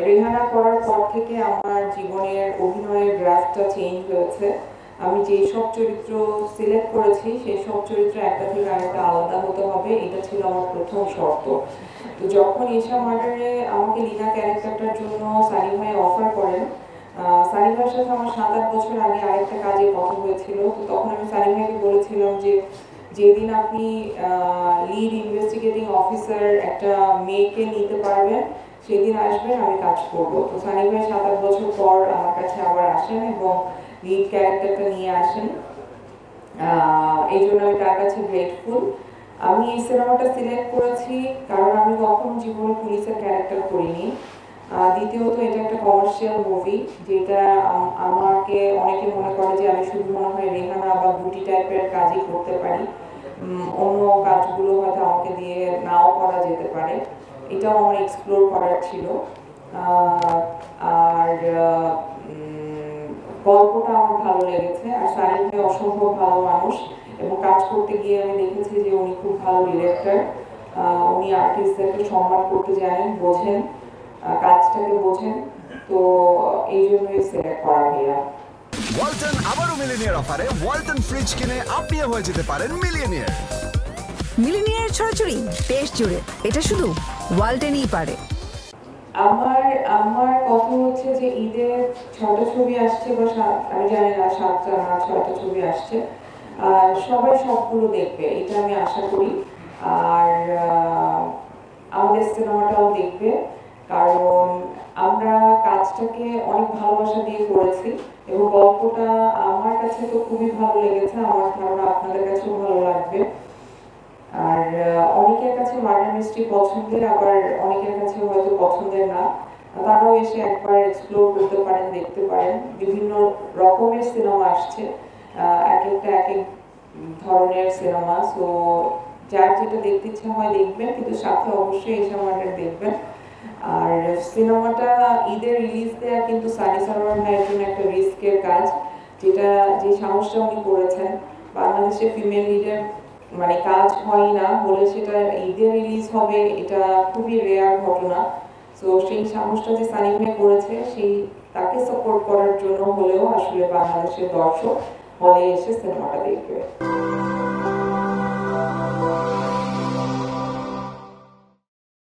রেহানা করার পর থেকে আমার জীবনের অভিনয়ের গ্রাফটা চেঞ্জ হয়েছে। আমি যেই সব চরিত্র সিলেক্ট করেছি সেই সব চরিত্র একটা থেকে আরেকটা আলাদা হতে হবে, এটা ছিল আমার প্রথম শর্ত। তো যখন ঈশা মার্ডারে আমাকে লীনা ক্যারেক্টারটার জন্য সানি ভাই অফার করেন, সানি ভাইয়ের সাথে আমার 7-8 বছর আগে আরেকটা কাজে কথা হয়েছিল। তো তখন আমি সানি ভাইকে বলেছিলাম যে যেদিন আপনি লিড ইনভেস্টিগেটিং অফিসার একটা মেয়েকে নিতে পারবেন সেদিন আসবেন, আমি কাজ করব। তো সানি ভাই 7-8 বছর পর আমার কাছে আবার আসেন এবং লিড ক্যারেক্টারটা নিয়ে আসেন। এই জন্য আমি তার কাছে গ্রেটফুল। আমি এই সিনেমাটা সিলেক্ট করেছি কারণ আমি কখনো জীবনে পুলিশের ক্যারেক্টার করিনি। দ্বিতীয়ত এটা একটা কমার্শিয়াল মুভি, যেটা আমাকে অনেকে মনে করে যে আমি শুধু মনে হয় রেহানা বা বুটি টাইপের কাজই করতে পারি, অন্য কাজগুলো হয়তো আমাকে দিয়ে নাও করা যেতে পারে। এটাও আমার এক্সপ্লোর করার ছিল। আর গল্পটা আমার ভালো লেগেছে। আর সানি ভাই অসম্ভব ভালো মানুষ এবং কাজ করতে গিয়ে আমি দেখেছি যে উনি খুব ভালো ডিরেক্টর। উনি আর্টিস্টদেরকে সম্মান করতে জানেন, বোঝেন, কাজটাকে বোঝেন। তো এই জন্যই সিলেক্ট করা ভাইয়া। ওয়ালটন আবারও মিলিনিয়ার অফারে ওয়ালটন ফ্রিজ কিনে আপনিও হয়ে যেতে পারেন মিলিয়নিয়ার। মিলিনিয়ার ছড়াছড়ি দেশ জুড়ে, এটা শুধু ওয়ালটনই পারে। আমার কথা হচ্ছে যে ঈদের 6টা ছবি আসছে, বা আমি জানি না 7টা না 6টা ছবি আসছে। সবাই সবগুলো দেখবে এটা আমি আশা করি। আর আমাদের সিনেমাটাও দেখবে, কারণ আমরা কাজটাকে অনেক ভালোবাসা দিয়ে করেছি এবং গল্পটা আমার কাছে তো খুবই ভালো লেগেছে। আমার ধারণা আপনাদের কাছেও ভালো লাগবে। আর অনেকের কাছে মার্ডার মিস্ট্রি পছন্দের, আবার অনেকের কাছে হয়তো পছন্দের না। তারাও এসে একবার এক্সপ্লোর করতে পারেন, দেখতে পারেন। বিভিন্ন রকমের সিনেমা আসছে, এক একটা এক এক ধরনের সিনেমা। সো যার যেটা দেখতে ইচ্ছা হয় দেখবেন, কিন্তু সাথে অবশ্যই ঈশা মার্ডার দেখবেন। আর সিনেমাটা ঈদের রিলিজ দেওয়া কিন্তু সানি সারোয়ার ভাইয়ের জন্য একটা রিস্কের কাজ, যেটা যে সাহসটা উনি করেছেন। বাংলাদেশে ফিমেল লিডার মানে কাজ হয় না বলে সেটা ঈদে রিলিজ হবে, এটা খুবই রেয়ার ঘটনা। সো সেই সাহসটা যে সানি ভাই করেছে, সেই তাকে সাপোর্ট করার জন্য হলেও আসলে বাংলাদেশের দর্শক হলে এসে সিনেমাটা দেখবে।